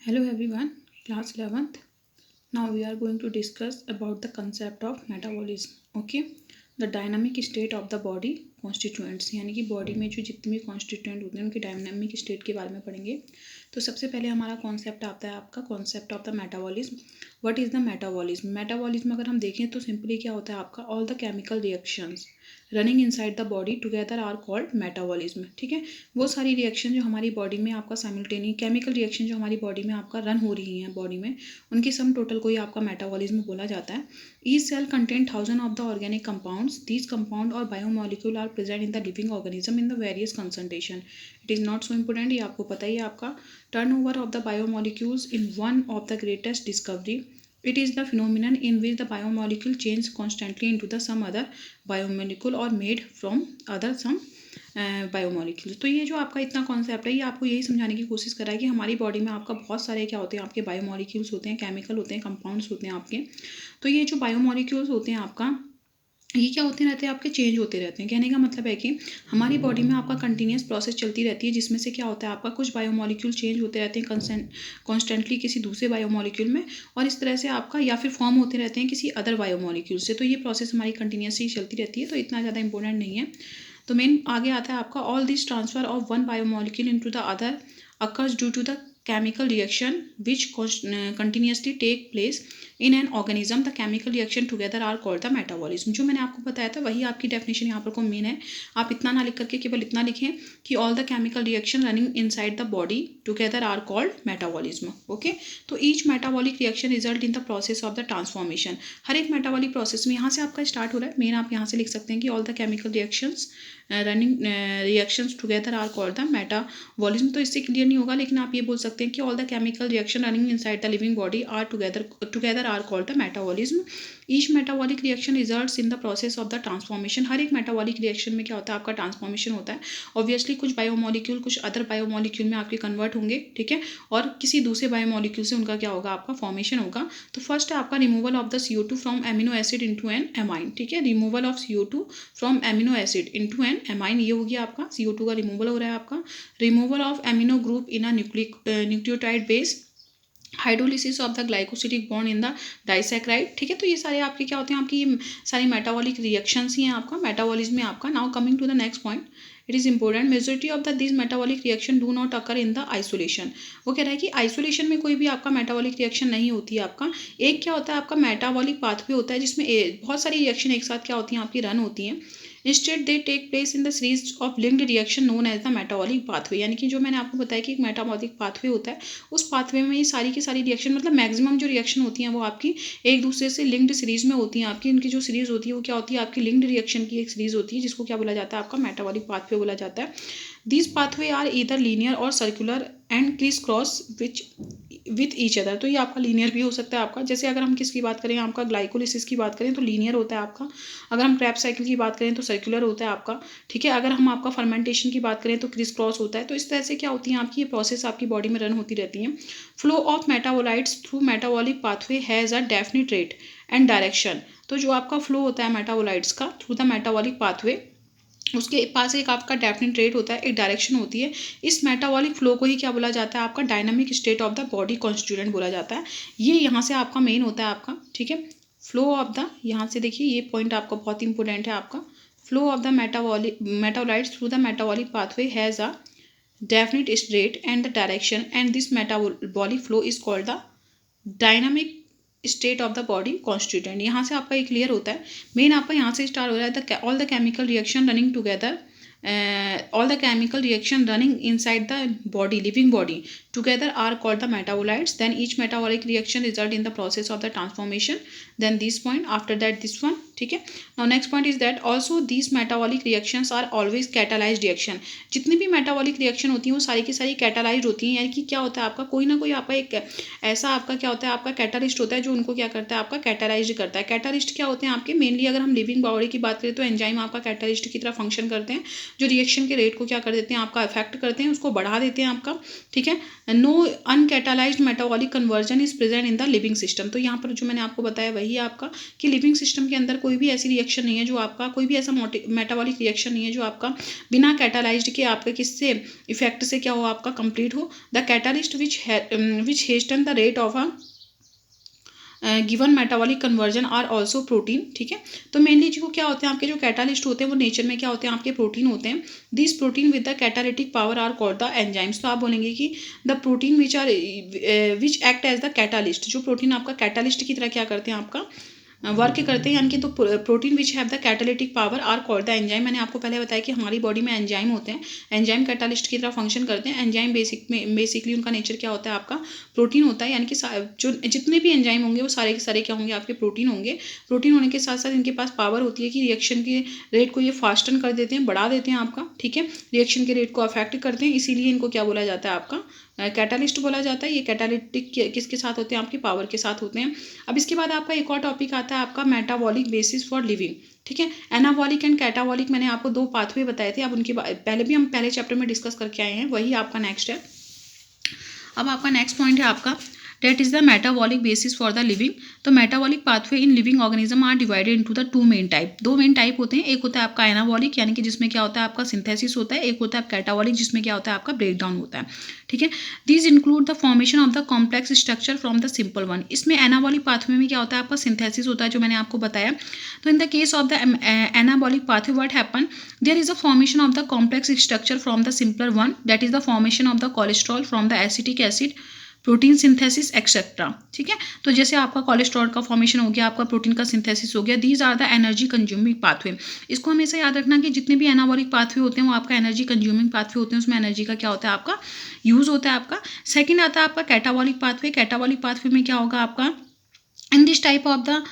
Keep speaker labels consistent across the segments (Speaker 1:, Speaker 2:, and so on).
Speaker 1: Hello everyone, class 11th. Now we are going to discuss about the concept of metabolism. Okay, the dynamic state of the body constituents, यानी कि body में जो जितने भी constituent होते हैं उनकी डायनामिक स्टेट के बारे में पढ़ेंगे. तो सबसे पहले हमारा कॉन्सेप्ट आता है आपका concept of the metabolism. What is the metabolism? Metabolism अगर हम देखें तो सिंपली क्या होता है आपका, all the chemical reactions running inside the body together are called metabolism. ठीक है, वो सारी रिएक्शन जो हमारी बॉडी में आपका साइमल्टेनियस केमिकल रिएक्शन जो हमारी बॉडी में आपका रन हो रही हैं बॉडी में, उनकी सम टोटल को ही आपका मेटाबॉलिज्म बोला जाता है. Each cell contain thousand of the organic compounds. These compound और biomolecule are present in the living organism in the various concentration. It is not so important, ये आपको पता ही है आपका. Turn over of the biomolecules in one of the greatest discovery. It is the phenomenon in which the biomolecule change constantly into the some other biomolecule or made from other some biomolecules. तो ये जो आपका इतना concept है ये आपको यही समझाने की कोशिश कर रहा है कि हमारी बॉडी में आपका बहुत सारे क्या होते हैं, आपके बायोमोलिक्यूल्स होते हैं, केमिकल होते हैं, कंपाउंड्स होते हैं आपके. तो ये जो बायोमोलिक्यूल्स होते हैं आपका, ये क्या होते रहते हैं आपके, चेंज होते रहते हैं. कहने का मतलब है कि हमारी बॉडी में आपका कंटिन्यूस प्रोसेस चलती रहती है जिसमें से क्या होता है आपका, कुछ बायोमोलिक्यूल चेंज होते रहते हैं कॉन्स्टेंटली किसी दूसरे बायोमोलिक्यूल में, और इस तरह से आपका या फिर फॉर्म होते रहते हैं किसी अदर बायोमोलिक्यूल से. तो ये प्रोसेस हमारी कंटिन्यूसली चलती रहती है, तो इतना ज़्यादा इंपॉर्टेंट नहीं है. तो मेन आगे आता है आपका, all this transfer of one biomolecule into the other occurs due to the chemical reaction which continuously take place in an organism. The chemical reaction together are called the metabolism. जो मैंने आपको बताया था वही आपकी डेफिनेशन यहाँ पर को मेन है. आप इतना ना लिख करके केवल इतना लिखें कि all the chemical reaction running inside the body together are called metabolism. Okay, तो each metabolic reaction result in the process of the transformation. हर एक मेटाबॉलिक प्रोसेस में यहाँ से आपका स्टार्ट हो रहा है. मेन आप यहाँ से लिख सकते हैं कि all the chemical reactions running reactions together are called the metabolism. तो इससे क्लियर नहीं होगा, लेकिन आप ये बोल सकते हैं कि all the chemical reaction running inside the living body are together are called the metabolism. Each metabolic reaction results in the process of the transformation. हर एक मेटाबॉलिक रिएक्शन में क्या होता है आपका, ट्रांसफॉर्मेशन होता है. ऑब्वियसली कुछ बायोमोलिक्यूल कुछ अदर बायोमोलिक्यूल में आपके कन्वर्ट होंगे, ठीक है, और किसी दूसरे बायोमोलिक्यूल से उनका क्या होगा, आपका फॉर्मेशन होगा. तो फर्स्ट है आपका removal of the CO2 from amino acid into an amine. ठीक है, removal of CO2 from amino acid into an amine, ये हो गया आपका, CO2 का रिमूवल हो रहा है आपका. Removal of amino group in a nucleotide base. Hydrolysis of the glycosidic bond in the disaccharide. ठीक है, तो ये सारे आपके क्या होते हैं, आपकी ये सारी मेटाबॉलिक रिएक्शंस ही हैं आपका मेटाबॉलिज्म में आपका. Now coming to the next point, it is important, majority of the this metabolic reaction do not occur in the isolation. वो कह रहा है कि आइसोलेशन में कोई भी आपका मेटाबॉलिक रिएक्शन नहीं होती है आपका. एक क्या होता है आपका मेटाबॉलिक पाथवे होता है जिसमें बहुत सारी रिएक्शन एक साथ क्या होती हैं आपकी रन होती हैं. Instead they take place in the series of linked reaction known as the metabolic pathway. यानी कि जो मैंने आपको बताया कि एक मेटाबॉलिक पाथवे होता है, उस पाथवे में ये सारी की सारी रिएक्शन, मतलब मैक्सिमम जो रिएक्शन होती हैं वो आपकी एक दूसरे से लिंक्ड सीरीज में होती हैं आपकी. इनकी जो सीरीज होती है वो क्या होती है आपकी, लिंक्ड रिएक्शन की एक सीरीज होती है जिसको क्या बोला जाता है आपका, मेटाबॉलिक पाथवे बोला जाता है. These pathway are either linear or circular and crisscross which with each other. तो ये आपका लीनियर भी हो सकता है आपका. जैसे अगर हम किसकी बात करें, आपका ग्लाइकोलिसिस की बात करें तो लीनियर होता है आपका. अगर हम क्रेब्स साइकिल की बात करें तो सर्कुलर होता है आपका. ठीक है, अगर हम आपका फर्मेंटेशन की बात करें तो क्रिस क्रॉस होता है. तो इस तरह से क्या होती है आपकी ये प्रोसेस आपकी बॉडी में रन होती रहती हैं. Flow of metabolites through metabolic pathway has a definite rate and direction. तो जो आपका फ्लो होता है मेटाबोलाइट्स का थ्रू द मेटाबॉलिक पाथवे, उसके पास एक आपका डेफिनेट रेट होता है, एक डायरेक्शन होती है. इस मेटाबॉलिक फ्लो को ही क्या बोला जाता है आपका, dynamic state of the body constituent बोला जाता है. ये यहाँ से आपका मेन होता है आपका. ठीक है, फ्लो ऑफ द, यहाँ से देखिए ये पॉइंट आपका बहुत इंपॉर्टेंट है आपका. Flow of the metabolites through the metabolic pathway has a definite rate and the direction and this metabolic flow is called the dynamic state of the body constituent. यहाँ से आपका ये क्लियर होता है. मेन आपका यहाँ से स्टार्ट हो रहा है, all the chemical reaction running together, all the chemical reaction running inside the body, living body together are called the metabolites. Then each metabolic reaction result in the process of the transformation. Then this point, after that this one. ठीक है, now next point is that also these metabolic reactions are always catalyzed reaction. जितनी भी metabolic reaction होती हैं वो सारी की सारी catalyzed होती हैं. यानी कि क्या होता है आपका, कोई ना कोई आपका एक ऐसा आपका क्या होता है आपका कैटालिस्ट होता है जो उनको क्या करता है आपका, कैटालाइज करता है. कैटालिस्ट क्या होते हैं आपके, मेनली अगर हम लिविंग बॉडी की बात करें तो एंजाइम आपका कैटालिस्ट की तरह फंक्शन करते हैं, जो रिएक्शन के रेट को क्या कर देते हैं आपका, अफेक्ट करते हैं, उसको बढ़ा देते हैं आपका. ठीक है, no uncatalysed metabolic conversion is present in the living system. तो यहाँ पर जो मैंने आपको बताया वही आपका कि लिविंग सिस्टम के अंदर कोई भी ऐसी रिएक्शन नहीं है जो आपका, कोई भी ऐसा मेटाबॉलिक रिएक्शन नहीं है जो आपका बिना कैटालाइज्ड के आपके किससे इफेक्ट से क्या हो, आपका कंप्लीट हो। The catalyst which hasten the rate of a given metabolic conversion are also protein. ठीक है, तो मेनली जो क्या होते हैं आपके जो कैटालिस्ट होते हैं वो नेचर में क्या होते हैं आपके प्रोटीन होते हैं। This protein with the catalytic power are called the enzymes. तो आप बोलेंगे कि the protein which act as the catalyst, जो प्रोटीन आपका कैटालिस्ट की तरह क्या करते हैं आपका वर्क करते हैं, यानी कि तो protein which have the catalytic power are called the enzyme. मैंने आपको पहले बताया कि हमारी बॉडी में एंजाइम होते हैं, एंजाइम कैटालिस्ट की तरह फंक्शन करते हैं। एंजाइम बेसिकली उनका नेचर क्या होता है आपका प्रोटीन होता है, यानी कि जो जितने भी एंजाइम होंगे वो सारे के सारे क्या होंगे आपके प्रोटीन होंगे। प्रोटीन होने के साथ साथ इनके पास पावर होती है कि रिएक्शन के रेट को ये फास्टन कर देते हैं, बढ़ा देते हैं आपका। ठीक है, रिएक्शन के रेट को अफेक्ट करते हैं, इसीलिए इनको क्या बोला जाता है आपका कैटालिस्ट बोला जाता है। ये कैटालिटिक किसके साथ होते हैं आपकी पावर के साथ होते हैं। अब इसके बाद आपका एक और टॉपिक आता है आपका मेटाबॉलिक बेसिस फॉर लिविंग। ठीक है, एनाबॉलिक एंड कैटाबॉलिक मैंने आपको दो पाथवे बताए थे, अब उनके पहले भी हम पहले चैप्टर में डिस्कस करके आए हैं, वही आपका नेक्स्ट है। अब आपका नेक्स्ट पॉइंट है आपका that is the metabolic basis for the living. तो metabolic pathway in living organism are divided into the two main type. दो मेन टाइप होते हैं, एक होता है आपका एनाबॉलिक यानी कि जिसमें क्या होता है आपका सिंथेसिस होता है, एक होता है कैटाबॉलिक जिसमें क्या होता है आपका ब्रेकडाउन होता है। ठीक है, these include the formation of the complex structure from the simple one. इसमें एनाबॉलिक पाथवे में क्या होता है आपका सिंथेसिस होता है, जो मैंने आपको बताया। तो in the case of the anabolic pathway what happen, there is a formation of the complex structure from the simpler one, that is the formation of the cholesterol from the acetic acid, protein synthesis etcetera. ठीक है, तो जैसे आपका cholesterol का formation हो गया, आपका protein का सिंथेसिस हो गया, these are the energy consuming pathway. इसको हमेशा याद रखना कि जितने भी एनाबॉलिक पाथवे होते हैं वो आपका एनर्जी कंज्यूमिंग पाथवे होते हैं, उसमें एनर्जी का क्या होता है आपका यूज होता है आपका। सेकंड आता है आपका कैटाबॉलिक पाथवे। कैटाबॉलिक पाथवे में क्या होगा आपका, in this type of the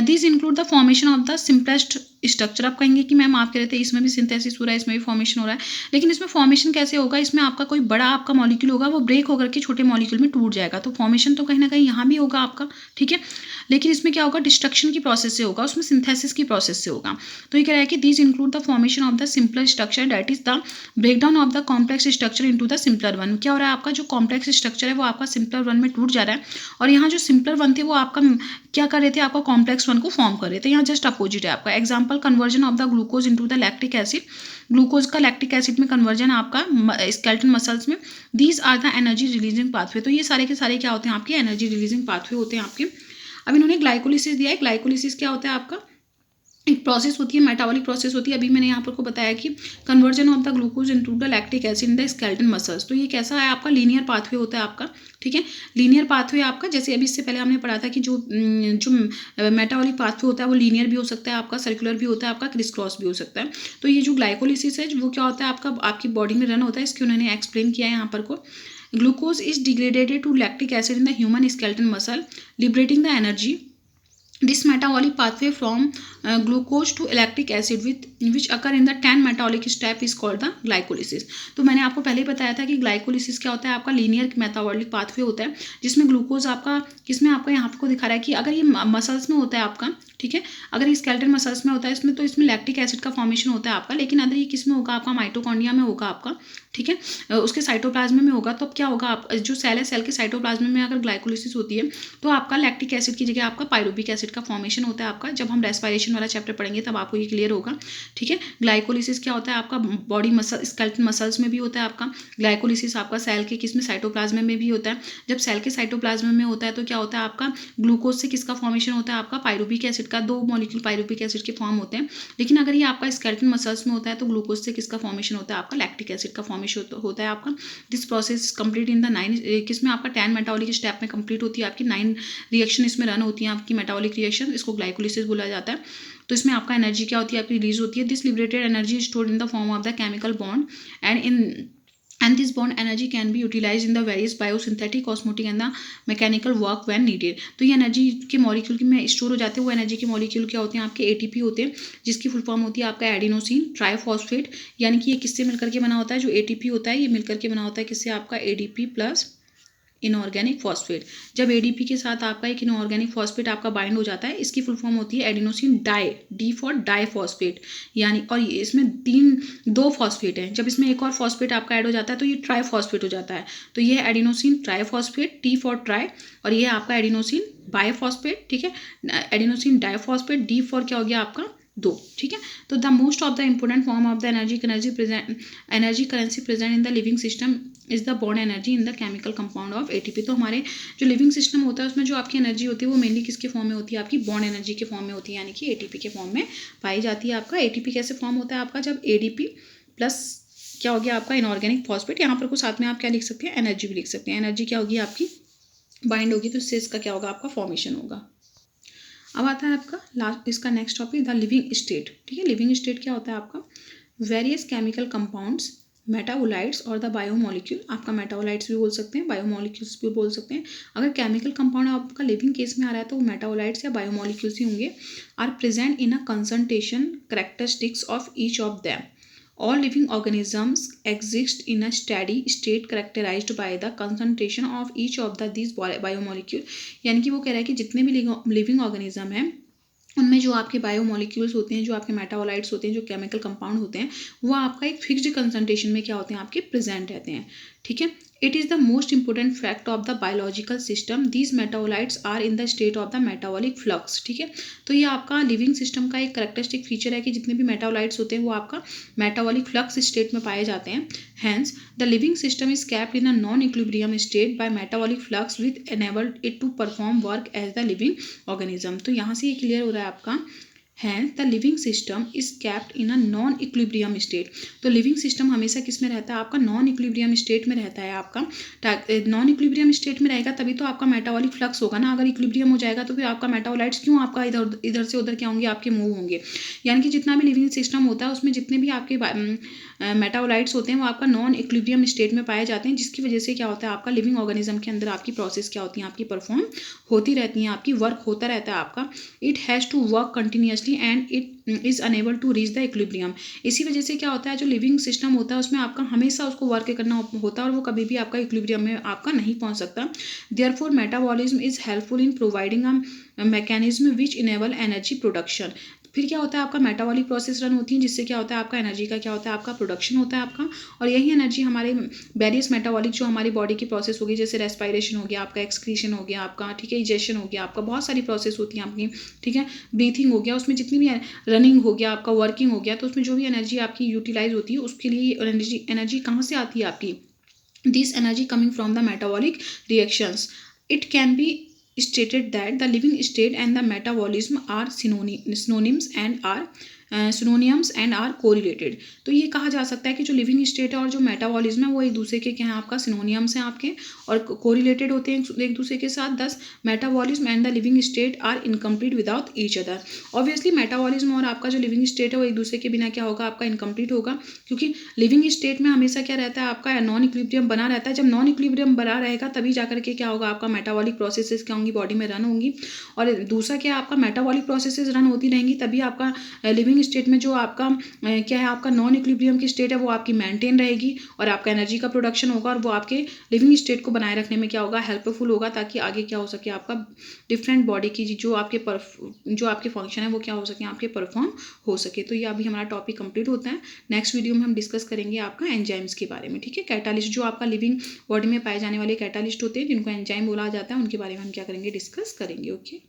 Speaker 1: this include the formation of the simplest structure. आप कहेंगे कि मैम आप कह रहे थे इसमें भी सिंथेसिस हो रहा है, इसमें भी फॉर्मेशन हो रहा है, लेकिन इसमें फॉर्मेशन कैसे होगा, इसमें आपका कोई बड़ा आपका मॉलिक्यूल होगा वो ब्रेक होकर के छोटे मॉलिक्यूल में टूट जाएगा, तो फॉर्मेशन तो कहीं ना कहीं यहाँ भी होगा आपका। ठीक है, लेकिन इसमें क्या होगा डिस्ट्रक्शन की प्रोसेस से होगा, उसमें सिंथेसिस की प्रोसेस से होगा। तो ये कह रहा है कि these include the formation of the simpler structure that is the breakdown of the complex structure into the simpler one. क्या हो रहा है आपका जो कॉम्प्लेक्स स्ट्रक्चर है वो आपका सिंपलर वन में टूट जा रहा है, और यहाँ जो सिंपलर वन थे वो आपका क्या कर रहे थे आपका कॉम्प्लेक्स वन को फॉर्म कर रहे थे। यहाँ जस्ट अपोजिट है आपका। Example conversion of the glucose into the lactic acid. Glucose का लैक्टिक एसिड में कन्वर्जन आपका स्केलेटन मसल्स में। These are the energy releasing pathway. तो ये सारे के सारे क्या होते हैं आपके एनर्जी रिलीजिंग पाथवे होते हैं आपके। अब इन्होंने ग्लाइकोलिसिस दिया है। ग्लाइकोलिसिस क्या होता है आपका एक प्रोसेस होती है, मेटाबॉलिक प्रोसेस होती है। अभी मैंने यहाँ पर को बताया कि conversion of the glucose into the lactic acid in the skeleton muscles. तो ये कैसा है आपका लीनियर पाथवे होता है आपका। ठीक है, लीनियर पाथवे आपका, जैसे अभी इससे पहले हमने पढ़ा था कि जो मेटाबॉलिक पाथवे होता है वो लीनियर भी हो सकता है आपका, सर्कुलर भी होता है आपका, क्रिस क्रॉस भी हो सकता है। तो ये जो ग्लाइकोलिसिस है वो क्या होता है आपका आपकी बॉडी में रन होता है, इसकी उन्होंने एक्सप्लेन किया है यहाँ पर को। Glucose is degradated to lactic acid in the human skeleton muscle liberating the energy. This metabolic pathway from glucose to lactic acid which occur in the 10 metabolic step is called the glycolysis। तो मैंने आपको पहले ही बताया था कि glycolysis क्या होता है आपका लीनियर मेटाबॉलिक पाथवे होता है, जिसमें ग्लूकोज आपका किसमें आपका यहाँ को दिखा रहा है कि अगर ये मसल्स में होता है आपका, ठीक है, अगर ये स्केलेटन मसल्स में होता है इसमें, तो इसमें लैक्टिक एसिड का फॉर्मेशन होता है आपका। लेकिन अगर ये किस में होगा आपका माइटोकॉन्ड्रिया में होगा आपका, ठीक है, उसके साइटोप्लाज्म में होगा। तो अब क्या होगा आप जो सेल है, सेल के साइटोप्लाज्म में अगर ग्लाइकोलिसिस होती है तो आपका लैक्टिक एसिड की जगह आपका पायरुविक एसिड का फॉर्मेशन होता है आपका। जब हम रेस्पिरेशन वाला चैप्टर पढ़ेंगे तब आपको ये क्लियर होगा। ठीक है, ग्लाइकोलिसिस क्या होता है आपका बॉडी मसल स्केलेटन मसल्स में भी होता है आपका। ग्लाइकोलिसिस आपका सेल के किसमें साइटोप्लाज्म में भी होता है। जब सेल के साइटोप्लाज्म में होता है तो क्या होता है आपका ग्लूकोज से किसका फॉर्मेशन होता है आपका पायरुविक एसिड का। दो मॉलिक्यूल पायरुविक एसिड के फॉर्म होते हैं। लेकिन अगर ये आपका स्केलेटन मसल्स में होता है तो ग्लूकोज से किसका फॉर्मेशन होता है आपका लैक्टिक एसिड का फॉर्मेशन होता है आपका। This process complete in the 9 किसमें आपका 10 मेटाबॉलिक स्टेप में कंप्लीट होती है आपकी। 9 रिएक्शन इसमें रन होती है आपकी मेटाबॉलिक रिएक्शन, इसको ग्लाइकोलिसिस बोला जाता है। तो इसमें आपका एनर्जी क्या होती है आपकी रिलीज होती है। This liberated energy is stored in the form of the chemical bond and this bond energy can be utilized in the various biosynthetic, osmotic and the mechanical work when needed। तो ये energy के molecule में store हो जाते हैं। वो energy के molecule क्या होते हैं आपके एटीपी होते हैं, जिसकी फुल फॉर्म होती है आपका एडिनोसिन ट्राइफॉस्फेट। यानी कि ये किससे मिलकर के बना होता है, जो एटीपी होता है ये मिलकर के बना होता है किससे आपका एडीपी प्लस इनऑर्गेनिक फॉस्फेट। जब एडीपी के साथ आपका एक इनऑर्गेनिक फॉस्फेट आपका बाइंड हो जाता है, इसकी फुल फॉर्म होती है adenosine di, D for di phosphate, यानी और इसमें दो फॉस्फेट है। जब इसमें एक और फॉस्फेट आपका ऐड हो जाता है तो ये ट्राई फॉस्फेट हो जाता है। तो ये है adenosine try phosphate, T for try, और ये आपका एडिनोसिन बाइफॉस्फेट, ठीक है, एडिनोसिन डाइफॉस्फेट, डी फॉर क्या हो गया आपका 2, ठीक है। तो the most of the important form of the energy currency present in the living system is the bond energy in the chemical compound of ATP. तो हमारे जो लिविंग सिस्टम होता है उसमें जो आपकी एनर्जी होती है वो मेनली किसके फॉर्म में होती है, आपकी बॉन्ड एनर्जी के फॉर्म में होती है, यानी कि एटीपी के फॉर्म में पाई जाती है। आपका एटीपी कैसे फॉर्म होता है आपका, जब एडीपी प्लस क्या हो गया आपका इनऑर्गेनिक फॉस्फेट, यहाँ पर कुछ साथ में आप क्या लिख सकते हैं, एनर्जी भी लिख सकते हैं। एनर्जी क्या होगी आपकी, बाइंड होगी, तो इससे इसका क्या होगा, आपका फॉर्मेशन होगा। अब आता है आपका लास्ट, इसका next topic the living state, ठीक है। लिविंग स्टेट क्या होता है आपका, वेरियस केमिकल कंपाउंड्स, मेटाबोलाइट्स और द बायोमोलिक्यूल। आपका मेटाबोलाइट्स भी बोल सकते हैं, बायोमोलिक्यूल्स भी बोल सकते हैं। अगर केमिकल कंपाउंड आपका लिविंग केस में आ रहा है तो वो मेटाबोलाइट्स या बायोमोलिक्यूल्स ही होंगे। Are present in a concentration characteristics of each of them. All living organisms exist in a steady state characterized by the concentration of each of these biomolecule। यानी कि वो कह रहा है कि जितने भी लिविंग ऑर्गेनिज्म हैं उनमें जो आपके बायोमोलिक्यूल्स होते हैं, जो आपके मेटाबोलाइट्स होते हैं, जो केमिकल कंपाउंड होते हैं, वो आपका एक फिक्स्ड कंसंट्रेशन में क्या होते हैं, आपके प्रेजेंट रहते हैं, ठीक है। It is the most important fact of the biological system. These metabolites are in the state of the metabolic flux, ठीक है। तो ये आपका लिविंग सिस्टम का एक करेक्टरिस्टिक फीचर है कि जितने भी मेटाबोलाइट्स होते हैं वो आपका मेटाबॉलिक फ्लक्स स्टेट में पाए जाते हैं। Hence the living system is capped in a non equilibrium state by metabolic flux with enabled it to perform work as the living organism. तो यहाँ से ये क्लियर हो रहा है आपका, hence the living system is capped in a non equilibrium state. तो living system हमेशा किस में रहता है, आपका नॉन इक्विलिब्रियम स्टेट में रहता है। आपका नॉन इक्विलिब्रियम स्टेट में रहेगा तभी तो आपका मेटाबॉलिक फ्लक्स होगा ना। अगर इक्विलिब्रियम हो जाएगा तो फिर आपका मेटाबोलाइट्स क्यों आपका इधर से उधर क्या होंगे, आपके मूव होंगे। यानी कि जितना भी लिविंग सिस्टम होता है उसमें जितने भी आपके मेटाबोलाइट्स होते हैं वो आपका नॉन इक्विलिब्रियम स्टेट में पाए जाते हैं, जिसकी वजह से क्या होता है, आपका लिविंग ऑर्गेनिज्म के अंदर आपकी प्रोसेस क्या होती है, आपकी परफॉर्म होती रहती हैं, आपकी वर्क होता रहता है आपका। It has to work continuously and it is unable to reach the equilibrium. इसी वजह से क्या होता है, जो लिविंग सिस्टम होता है उसमें आपका हमेशा उसको वर्क करना होता है और वो कभी भी आपका इक्विलिब्रियम में आपका नहीं पहुंच सकता। Therefore metabolism is helpful in providing a mechanism which enable energy production. फिर क्या होता है, आपका मेटाबॉलिक प्रोसेस रन होती है जिससे क्या होता है, आपका एनर्जी का क्या होता है, आपका प्रोडक्शन होता है आपका। और यही एनर्जी हमारे वेरियस मेटाबॉलिक जो हमारी बॉडी की प्रोसेस होगी, जैसे रेस्पायरेशन हो गया आपका, एक्सक्रीशन हो गया आपका, ठीक है, इजेशन हो गया आपका, बहुत सारी प्रोसेस होती हैं आपकी, ठीक है, ब्रीथिंग हो गया, उसमें जितनी भी रनिंग हो गया आपका, वर्किंग हो गया, तो उसमें जो भी एनर्जी आपकी यूटिलाइज होती है उसके लिए एनर्जी कहाँ से आती है आपकी, this energy coming from the metabolic reactions. It can be stated that the living state and the metabolism are synonyms and are synonyms and are correlated। तो ये कहा जा सकता है कि जो लिविंग स्टेट है और जो मेटाबॉलिज्म है वो एक दूसरे के क्या हैं, आपका सिनोनियम्स हैं आपके, और कोरिलेटेड होते हैं एक दूसरे के साथ। Thus metabolism and the living state are incomplete without each other. Obviously metabolism और आपका जो लिविंग स्टेट है वो एक दूसरे के बिना क्या होगा, आपका इनकम्प्लीट होगा, क्योंकि लिविंग स्टेट में हमेशा क्या रहता है, आपका नॉन इक्विलिब्रियम बना रहता है। जब नॉन इक्विलिब्रियम बना रहेगा तभी जाकर के क्या होगा, आपका मेटाबॉलिक प्रोसेसेस क्या होंगी, बॉडी में रन होंगी। और दूसरा क्या, आपका मेटाबॉलिक प्रोसेसेस रन होती रहेंगी तभी आपका लिविंग स्टेट में जो आपका क्या है, आपका नॉन इक्विलिब्रियम की स्टेट है वो आपकी मेंटेन रहेगी और आपका एनर्जी का प्रोडक्शन होगा, और वो आपके लिविंग स्टेट को बनाए रखने में क्या होगा, हेल्पफुल होगा, ताकि आगे क्या हो सके, आपका डिफरेंट बॉडी की जो आपके फंक्शन है वो क्या हो सके, आपके परफॉर्म हो सके। तो ये अभी हमारा टॉपिक कंप्लीट होता है। नेक्स्ट वीडियो में हम डिस्कस करेंगे आपका एंजाइम्स के बारे में, ठीक है। कैटालिस्ट जो आपका लिविंग बॉडी में पाए जाने वाले कैटालिस्ट होते हैं जिनको एंजाइम बोला जाता है, उनके बारे में हम क्या करेंगे, डिस्कस करेंगे। ओके।